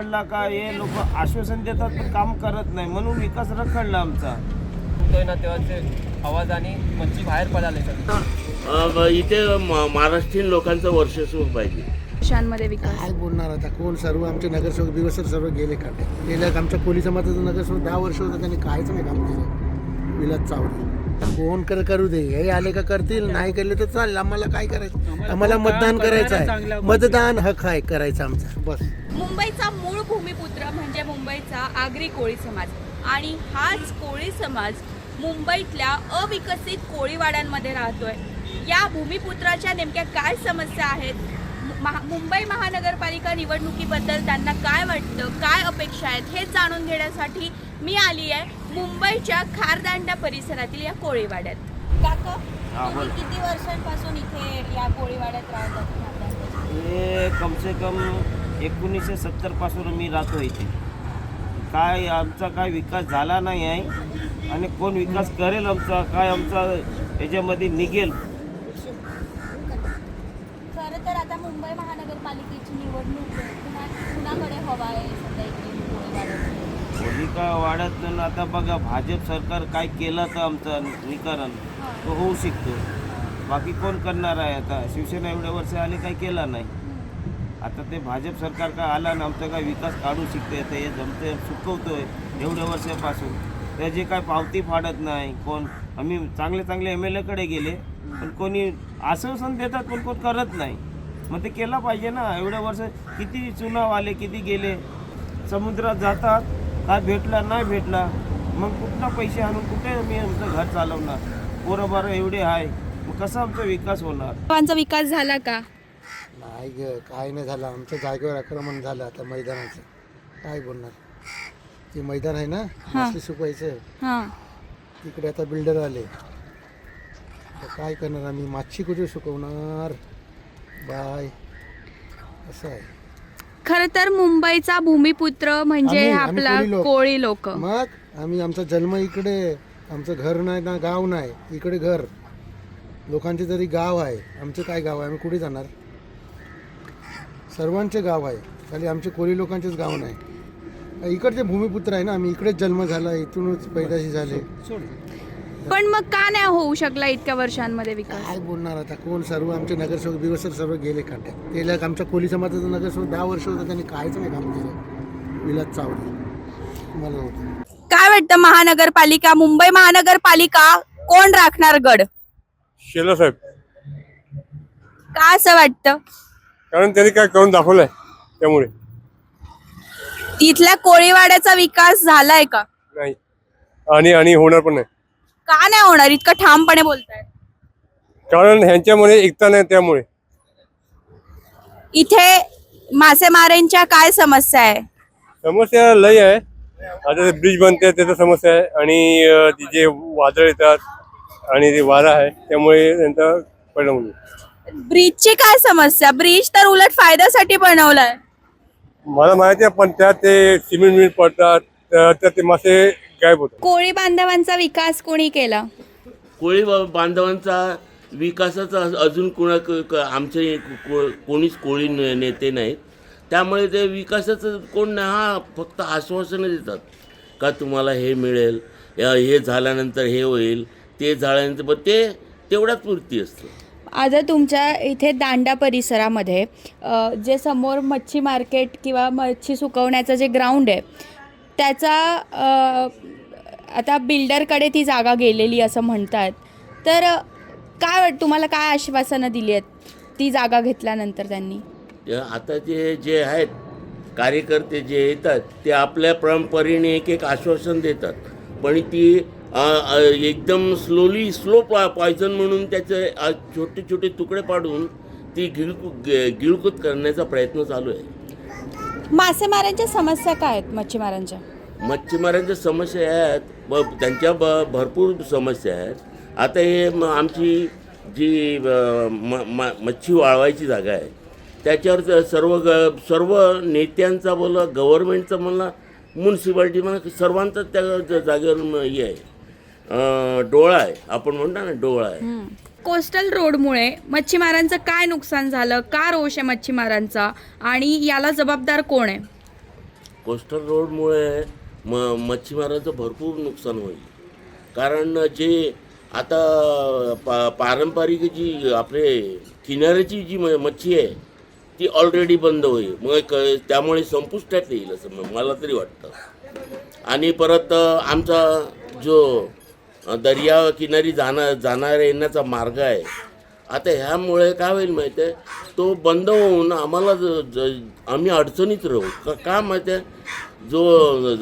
रखडला का हे लोक आश्वासन देतात पण काम करत नाही, म्हणून विकास रखडला आमचा. ना तेव्हाचे आवाज आणि मच्छी बाहेर पडाले. इथे महाराष्ट्रीयन लोकांचं वर्चस्व पाहिजे. शांमध्ये विकास काय बोलणार आता कोण? सर्व आमचे नगरसेवक दिवसभर सर्व गेले का? गेल्या आमच्या कोली समाजाचं नगरसेवक 10 वर्ष होतं, त्यांनी काहीच नाही काम केलं. विलास चावडे कोण करू दे, हे आले का करतील, नाही केले तर चालेल. आम्हाला काय करायचं? आम्हाला मतदान करायचं आहे, मतदान हक आहे करायचा आमचा, बस. मुंबईचा मूळ भूमिपुत्र म्हणजे मुंबईचा आगरी कोळी समाज, आणि हाच कोळी समाज मुंबईतल्या अविकसित कोळीवाड्यांमध्ये राहतोय. या भूमिपुत्राच्या नेमक्या काय समस्या आहेत, मुंबई महानगरपालिका निवडणुकीबद्दल त्यांना काय वाटतं, काय अपेक्षा आहेत, हे जाणून घेण्यासाठी मी आली आहे मुंबईच्या खारदांडा परिसरातील या कोळीवाड्यात. काका, तुम्ही किती वर्षांपासून इथे या कोळीवाड्यात राहतात? हे कम से कम 1970 पासून मी राहतो इथे. काय आमचा काय विकास झाला नाही आहे, आणि कोण विकास करेल आमचा, काय आमचा याच्यामध्ये निघेल. खरं तर आता मुंबई महानगरपालिकेची निवडणूक कुणाकडे हवा आहे सध्या इकडे कोळीवाड्यात? कोळीवाड्यात आता बघा, भाजप सरकार काय केलं तर आमचं निकारण तो होऊ शकतो. बाकी कोण करणार आहे? आता शिवसेना एवढ्या वर्ष आले काय केला नाही. आता ते भाजप सरकार काय आला ना, आमचा काय विकास काढू शकते. आता हे जमते चुकवतोय एवढ्या वर्षापासून, त्याची काय पावती फाडत नाही कोण. आम्ही चांगले MLA कडे गेले, पण कोणी आश्वासन देतात पण कोण करत नाही. मग ते केलं पाहिजे ना. एवढ्या वर्ष किती चुनाव आले, किती गेले, समुद्रात जातात, काय भेटला नाही भेटला, मग कुठला पैसे आणून कुठे मी आमचं घर चालवणार? पोरं बारं एवढे आहे, मग कसा आमचा विकास होणार? विकास झाला का? नाही ग, काय नाही झालं. आमच्या जागेवर आक्रमण झालं आता मैदानाचं. काय बोलणार? ते मैदान आहे ना, मासे सुकवायचं, तिकडे आता बिल्डर आले. काय करणार आम्ही? माशी कुठे सुकवणार? बाय, असं आहे. खरं तर मुंबईचा भूमिपुत्र म्हणजे आम्ही आपला कोळी लोक. मग आमचा जन्म इकडे, आमचं घर नाही ना, गाव नाही इकडे. घर लोकांचे तरी गाव आहे, आमचं काय गाव आहे? आम्ही कुठे जाणार? सर्वांचे गाव आहे, खाली आमचे कोळी लोकांचेच गाव नाही. इकडचे भूमिपुत्र आहे ना आम्ही, इकडेच जन्म झाला, इथूनच पैदाशी झाले. पण मग का नाही होऊ शकला इतक्या वर्षांमध्ये विकास? काय बोलणार आता कोण? सर्व आमचे नगरसेवक दिवसभर सर्व गेले काट्यात. गेल्या आमच्या कोली समाजाचं नगरसेवक 10 वर्ष होतं, त्यांनी काहीच नाही काम केलं. विलास चावडे मला होतं. काय वाटतं, महानगरपालिका, मुंबई महानगरपालिका कोण राखणार गड? शेला साहेब. का असं वाटतं? कारण त्यांनी काय करून दाखवलंय, त्यामुळे. इथल्या कोळीवाड्याचा विकास झालाय का? नाही, आणि होणार पण नाही. का नाही होणार, इतकं ठामपणे बोलताय? कारण ह्यांच्यामध्ये एकता नाही, त्यामुळे. इथे मासेमारांच्या काय समस्या आहे? समस्या लय आहे. आता ब्रिज बनते त्याचा समस्या आहे, आणि जे वादळ येतात आणि ते वारा आहे, त्यामुळे त्यांचा परिणाम होतो. ब्रिजची काय समस्या? ब्रिज तर उलट फायद्यासाठी बनवलाय. मला माहिती आहे, पण त्यात ते सिमेंट पडतात, तर ते मासे गायब होतात. कोळी बांधवांचा विकास कोणी केला? कोळी बांधवांचा विकासाचा अजून आमचे कोणीच कोळी नेते नाहीत, त्यामुळे ते विकासाचं कोण नाही. हा फक्त आश्वासनं देतात का तुम्हाला हे मिळेल, हे झाल्यानंतर हे होईल, ते झाल्यानंतर, पण ते तेवढ्याच पुरती असतं. आता तुमच्या इथे दांडा परिसरामध्ये जे समोर मच्छी मार्केट किंवा मच्छी सुकवण्याचं जे ग्राउंड आहे, त्याचा आता बिल्डरकडे ती जागा गेलेली असं म्हणतात. तर काय वाटतं तुम्हाला, काय आश्वासनं दिली आहेत ती जागा घेतल्यानंतर त्यांनी? आता जे आहेत कार्यकर्ते जे येतात, ते आपल्या परंपरेने एक आश्वासन देतात, पण ती एकदम स्लो पॉयझन म्हणून त्याचे छोटे छोटे तुकडे पाडून ती गिळकूत करण्याचा प्रयत्न चालू आहे. मासेमारांच्या समस्या काय आहेत? मच्छीमारांच्या समस्या आहेत, त्यांच्या भरपूर समस्या आहेत. आता हे आमची जी मच्छी वाळवायची जागा आहे, त्याच्यावर सर्व नेत्यांचा बोला, गव्हर्नमेंटचा म्हणा, म्युन्सिपाल्टी म्हणा, सर्वांचा त्या जागेवर हे आहे, डोळा आहे. आपण म्हणतो ना, डोळा आहे. कोस्टल रोडमुळे मच्छीमारांचं काय नुकसान झालं, का रोष आहे मच्छीमारांचा, आणि याला जबाबदार कोण आहे? कोस्टल रोडमुळे मच्छीमारांचं भरपूर नुकसान होईल. कारण जे आता पारंपरिक जी आपले किनाऱ्याची जी मच्छी आहे ती ऑलरेडी बंद होईल. मग त्यामुळे संपुष्टात येईल असं मला तरी वाटतं. आणि परत आमचा जो दर्या किनारी जाणाऱ्या येण्याचा मार्ग आहे, आता ह्यामुळे काय होईल माहिती आहे, तो बंद होऊन आम्हाला आम्ही अडचणीत राहू. का माहिती आहे, जो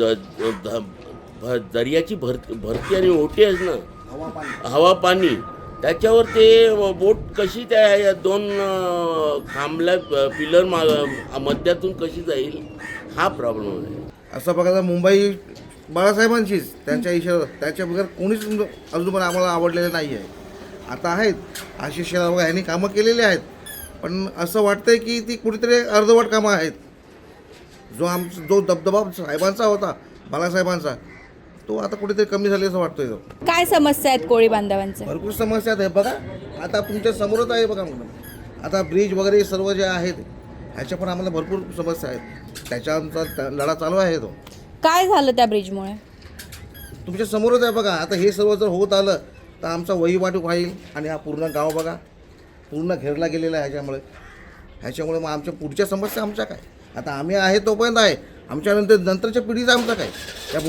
दर्याची भरती आणि ओटी आहे ना, हवा पाणी, त्याच्यावर ते बोट कशी त्या 2 खांबल्या पिलर मध्यातून कशी जाईल, हा प्रॉब्लेम आहे. असं बघा, मुंबई बाळासाहेबांचीच, त्यांच्या इशारा, त्याच्या बगैर कोणीच अजून पण आम्हाला आवडलेलं नाही आहे. आता आहेत आशिष शेलार बघा, ह्यांनी कामं केलेली आहेत, पण असं वाटतंय की ती कुठेतरी अर्धवट कामं आहेत. जो दबदबा साहेबांचा होता, बाळासाहेबांचा, तो आता कुठेतरी कमी झाले असं वाटतोय. काय समस्या आहेत कोळी बांधवांच्या? भरपूर समस्या आहेत. बघा आता तुमच्या समोरच आहे बघा मॅडम, आता ब्रिज वगैरे सर्व जे आहेत ह्याच्या पण आम्हाला भरपूर समस्या आहेत. त्याच्या आमचा लढा चालू आहे. तो काय झालं त्या ब्रिजमुळे? तुमच्या समोरच आहे बघा. आता हे सर्व जर होत आलं तर आमचा वहिवाट होईल आणि हा पूर्ण गाव बघा पूर्ण घेरला गेलेला आहे. ह्याच्यामुळे मग आमच्या पुढच्या समस्या आमच्या काय, आता आम्ही आहे तोपर्यंत आहे, आमच्या नंतरच्या पिढीचा आमचा काय. त्या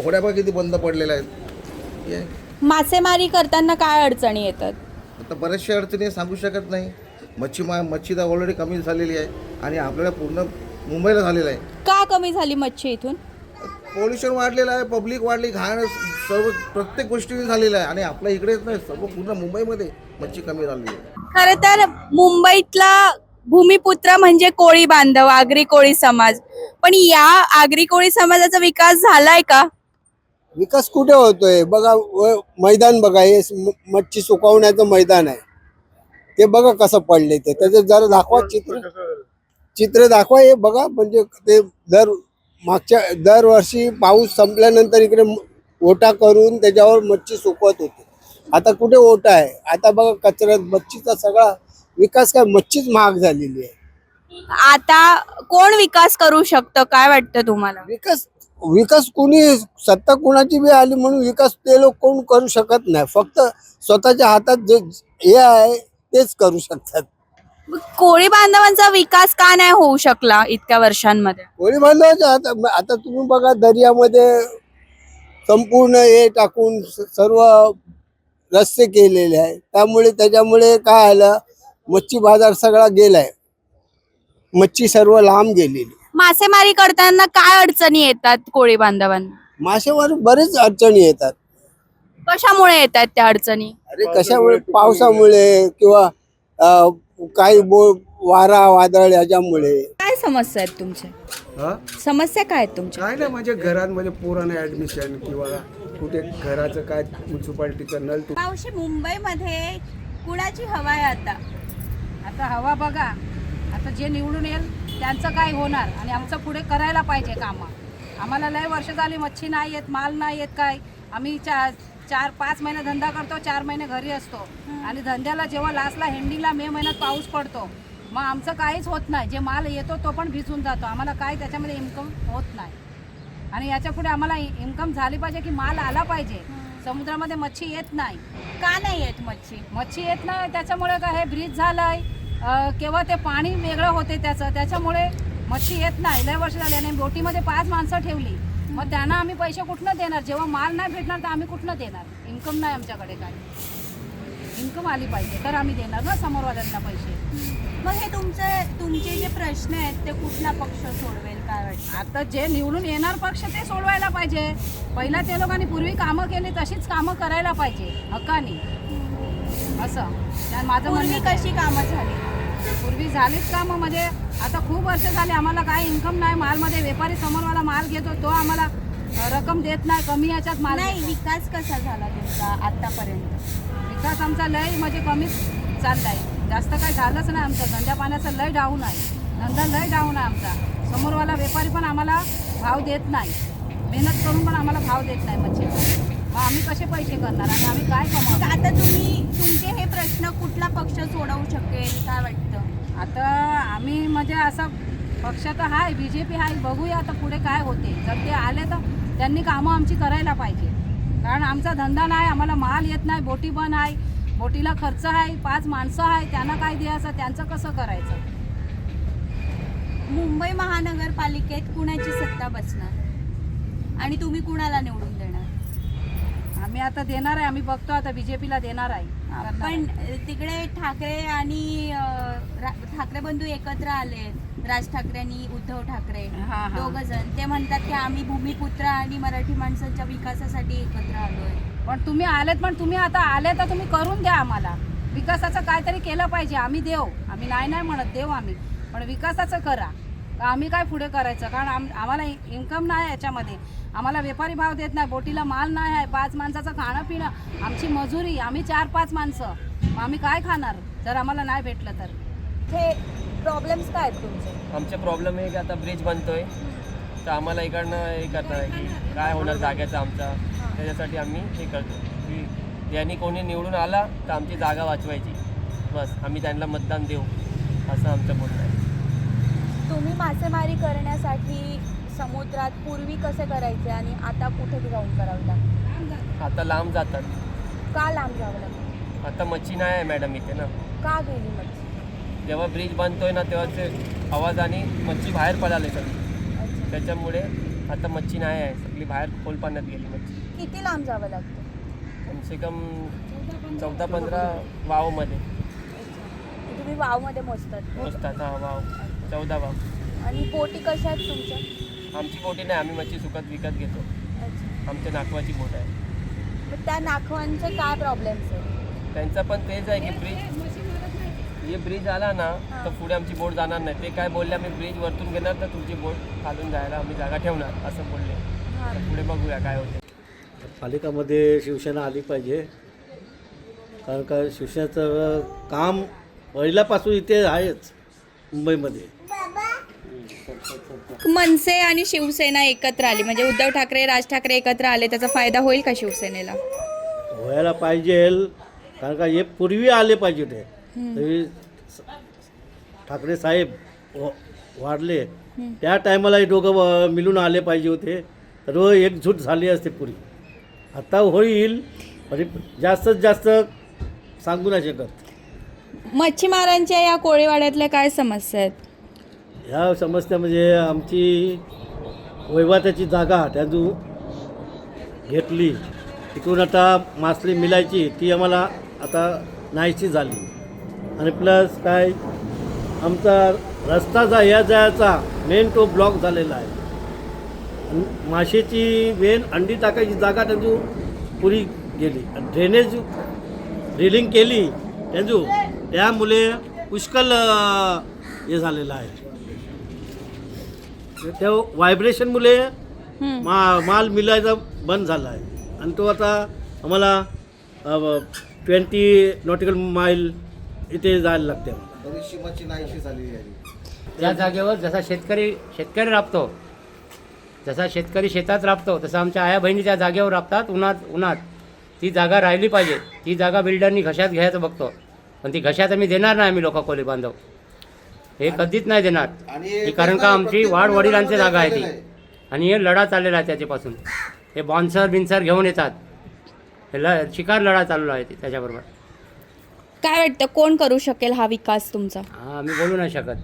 होड्या बघा किती बंद पडलेल्या आहेत. मासेमारी करताना काय अडचणी येतात? आता बऱ्याचशा अडचणी सांगू शकत नाही. मच्छी तर ऑलरेडी कमी झालेली आहे आणि आपल्याला पूर्ण मुंबईला झालेलं आहे. का कमी झाली मच्छी इथून? पॉल्युशन वाढलेलं आहे, पब्लिक वाढली, घाण सर्व प्रत्येक गोष्टी झालेलं आहे. आणि आपल्या इकडेच नाही, सर्व पूर्ण मुंबईमध्ये मच्छी कमी झाली आहे. खरं तर मुंबईतला भूमिपुत्र म्हणजे कोळी बांधव, आगरी कोळी समाज. पण या आगरी कोळी समाजाचा विकास झालाय का? विकास कुठे होतोय बघा. मैदान बघा, हे मच्छी सुकवण्याचं मैदान आहे, ते बघा कसं पडले. ते त्याचं जरा दाखवा, चित्र दाखवा. हे बघा, म्हणजे ते दरवर्षी पाऊस संपल्यानंतर इकडे ओटा करून त्याच्यावर मच्छी सुकवत होते. आता कुठे ओटा आहे? आता बघा कचऱ्यात मच्छीचा सगळा विकास, काय मच्छीच महाग झालेली आहे. आता कोण विकास करू शकतं, काय वाटतं तुम्हाला? विकास कुणी, सत्ता कुणाची बी आली म्हणून विकास ते लोक कोण करू शकत नाही. फक्त स्वतःच्या हातात जे हे आहे तेच करू शकतात. कोळी बांधवांचा विकास का नाही होऊ शकला इतक्या वर्षांमध्ये? कोळी बांधवांचा आता तुम्ही बघा, दर्यामध्ये संपूर्ण हे टाकून सर्व रस्ते केलेले आहे. त्याच्यामुळे काय आलं, मच्छी बाजार सगळा गेलाय, मच्छी सर्व लांब गेलेली. मासेमारी करताना काय अडचणी येतात कोळी बांधवांना? मासेमारी बरेच अडचणी येतात. कशामुळे येतात त्या अडचणी? अरे कशामुळे? पावसामुळे किंवा काही वारा वादळ याच्यामुळे. काय समस्या आहेत तुमच्या? समस्या काय आहेत तुमच्या? काय नाही, म्हणजे घरांमध्ये पोरांना ऍडमिशन किंवा कुठे घराचं काय म्युन्सिपाल्टीचं नळ मावशी, मुंबईमध्ये कुणाची हवा आहे आता? आता हवा बघा, आता जे निवडून येईल त्यांचं काय होणार आणि आमचं पुढे करायला पाहिजे कामं. आम्हाला लय वर्ष झाली मच्छी नाही येत, माल नाही येत. काय आम्ही 4-5 महिने धंदा करतो, 4 महिने घरी असतो. आणि धंद्याला जेव्हा लास्टला हेंडिंगला मे महिन्यात पाऊस पडतो, मग आमचं काहीच होत नाही. जे माल येतो तो पण भिजून जातो. आम्हाला काय त्याच्यामध्ये इन्कम होत नाही. आणि याच्या पुढे आम्हाला इन्कम झाली पाहिजे की माल आला पाहिजे. समुद्रामध्ये मच्छी येत नाही. का नाही येत मच्छी येत नाही त्याच्यामुळे काय, हे ब्रिज झालंय, केव्हा ते पाणी वेगळं होते त्याच्यामुळे मच्छी येत नाही. लय वर्ष झाली. आणि बोटीमध्ये 5 माणसं ठेवली, मग त्यांना आम्ही पैसे कुठनं देणार? जेव्हा माल नाही भेटणार तर आम्ही कुठनं देणार? इन्कम नाही आमच्याकडे. काय इन्कम आली पाहिजे तर आम्ही देणार ना समोरवाल्यांना पैसे. मग हे तुमचे जे प्रश्न आहेत ते कुठला पक्ष सोडवेल, काय वाटतं? आता जे निवडून येणार पक्ष ते सोडवायला पाहिजे. पहिला ते लोकांनी पूर्वी कामं केली तशीच कामं करायला पाहिजे हक्कानी. असं माझं पूर्वी कशी कामं झाली? पूर्वी झालीच कामं, म्हणजे आता खूप वर्ष झाले आम्हाला काय इन्कम नाही. मालमध्ये व्यापारी समोरवाला माल घेतो, तो आम्हाला रक्कम देत नाही, कमी याच्यात माल नाही. विकास कसा झाला तुमचा आतापर्यंत? विकास आमचा लय म्हणजे कमीच चाललाय, जास्त काही झालंच नाही. आमचं धंद्या पाण्याचं लय डाऊन आहे, धंदा लय डाऊन आहे आमचा. समोरवाला व्यापारी पण आम्हाला भाव देत नाही, मेहनत करून पण आम्हाला भाव देत नाही मच्छीचा. मग आम्ही कसे पैसे करणार आणि आम्ही काय कमावतो? आता तुमचे हे प्रश्न कुठला पक्ष सोडवू शकेल, काय वाटतं? आता आम्ही म्हणजे असं पक्ष तर आहे, BJP आहे. बघूया आता पुढे काय होते. जर ते आले तर त्यांनी कामं आमची करायला पाहिजे. कारण आमचा धंदा नाही, आम्हाला माल येत नाही, बोटी बंद आहे, बोटीला खर्च आहे, 5 माणसं आहे, त्यांना काय द्यायचं, त्यांचं कसं करायचं. मुंबई महानगरपालिकेत कुणाची सत्ता बसणार आणि तुम्ही कुणाला निवडून देणार? आम्ही आता देणार आहे, आम्ही बघतो आता BJPला देणार आहे. पण तिकडे ठाकरे आणि ठाकरे बंधू एकत्र आले, राज ठाकरे आणि उद्धव ठाकरे दोघ जण. ते म्हणतात की आम्ही भूमिपुत्र आणि मराठी माणसांच्या विकासासाठी एकत्र आलोय. पण तुम्ही आलेत, पण तुम्ही आता आले तर तुम्ही करून द्या आम्हाला. विकासाचं काहीतरी केलं पाहिजे. आम्ही देऊ, आम्ही नाही म्हणत, देऊ आम्ही, पण विकासाचं करा. आम्ही काय पुढे करायचं, कारण आम्हाला इन्कम नाही याच्यामध्ये. आम्हाला व्यापारी भाव देत नाही, बोटीला माल नाही आहे, 5 माणसाचं खाणं पिणं, आमची मजुरी, आम्ही 4-5 माणसं, मग आम्ही काय खाणार जर आम्हाला नाही भेटलं तर. हे प्रॉब्लेम्स काय आहेत तुमचे? आमचे प्रॉब्लेम आहे की आता ब्रिज बनतोय, तर आम्हाला इकडनं हे करता आहे की काय होणार जागेचं आमचा. त्याच्यासाठी आम्ही हे करतो की ज्यांनी कोणी निवडून आला तर आमची जागा वाचवायची, बस आम्ही त्यांना मतदान देऊ, असं आमचं बोलणं आहे. तुम्ही मासेमारी करण्यासाठी समुद्रात पूर्वी कसे करायचे आणि आता कुठे जाऊन करावं लागतं? आता लांब जातात. का लांब जावं लागतं? आता मच्छी नाही आहे मॅडम इथे ना. का गेली मच्छी? जेव्हा ब्रिज बनतोय ना तेव्हाच आवाज आणि मच्छी बाहेर पडाले सगळी, त्याच्यामुळे आता मच्छी नाही आहे, सगळी बाहेर खोल पाण्यात गेली मच्छी. किती लांब जावं लागतं? कमसे कम 14-15 वावमध्ये तुम्ही वावमध्ये मोजतात? मोजतात. हा, वाव 14 वाव. आणि बोटी कशा आहेत तुमच्या? आमची बोटी नाही, आम्ही मच्छी सुकत विकत घेतो. आमच्या नाखवाची बोट आहे. मग त्या नाखवांचे काय प्रॉब्लेम्स आहेत? त्यांचा पण तेच आहे की ब्रिज आला ना तर पुढे आमची बोट जाणार नाही. ते काय बोलले, आम्ही ब्रिज वरतून घेणार तर तुमची बोट खालून जायला आम्ही जागा ठेवणार, असं बोलले. तर पुढे बघूया काय होते. पालिकामध्ये शिवसेना आली पाहिजे, कारण का शिवसेनेचं काम पहिल्यापासून इथे आहेच मुंबईमध्ये. मनसे आणि शिवसेना एकत्र आली म्हणजे उद्धव ठाकरे, राज ठाकरे एकत्र आले, त्याचा फायदा होईल का शिवसेनेला? व्हायला पाहिजे, कारण का हे पूर्वी आले पाहिजे होते. तरी ठाकरे साहेब वाढले त्या टायमाला हे दोघं मिळून आले पाहिजे होते, तर एकजूट झाली असते पुरी. आता होईल, म्हणजे जास्तीत जास्त सांगू नाही शकत. मच्छीमारांच्या या कोळीवाड्यातल्या काय समस्या आहेत? ह्या समस्या म्हणजे आमची वहिवाटाची जागा त्यातून घेतली, तिकडून आता मासळी मिळायची ती आम्हाला आता नाहीशी झाली. आणि प्लस काय, आमचा रस्ता जायचा मेन तो ब्लॉक झालेला आहे. माशाची मेन अंडी टाकायची जागा त्यातून पुरी गेली. ड्रेनेज ड्रिलिंग केली त्यामुळे पुष्कळ हे झालेलं आहे. त्या व्हायब्रेशनमुळे माल मिळायचा बंद झाला आहे. आणि तो आता आम्हाला 20 नॉटिकल माईल इथे जायला लागते. बरीचशी मच्छी नाहीशी झालेली आहे. त्या जागेवर जसा शेतकरी राबतो, जसा शेतकरी शेतात राबतो, तसं आमच्या आया बहिणी त्या जागेवर राबतात उन्हात. ती जागा राहिली पाहिजे. ती जागा बिल्डरनी घशात घ्यायचं बघतो, पण ती घशात आम्ही देणार नाही. आम्ही लोक कोळी बांधव हे कधीच नाही देणार. कारण का आमची वडिलांची जागा आहे ती, आणि हे लढा चाललेला आहे त्याच्यापासून. हे बॉन्सर घेऊन येतात, हे शिकार लढा चालू आहे त्याच्याबरोबर. काय वाटतं कोण करू शकेल हा विकास तुमचा? हा, आम्ही बोलू नाही शकत.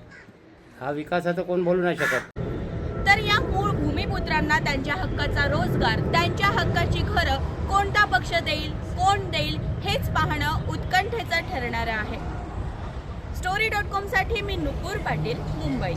हा विकासाचं कोण बोलू नाही शकत. तर या मूळ भूमिपुत्रांना त्यांच्या हक्काचा रोजगार, त्यांच्या हक्काची घरं कोणता पक्ष देईल, कोण देईल हेच पाहणं उत्कंठेचं ठरणार आहे. story.com साठी मी नुपूर पाटील, मुंबई.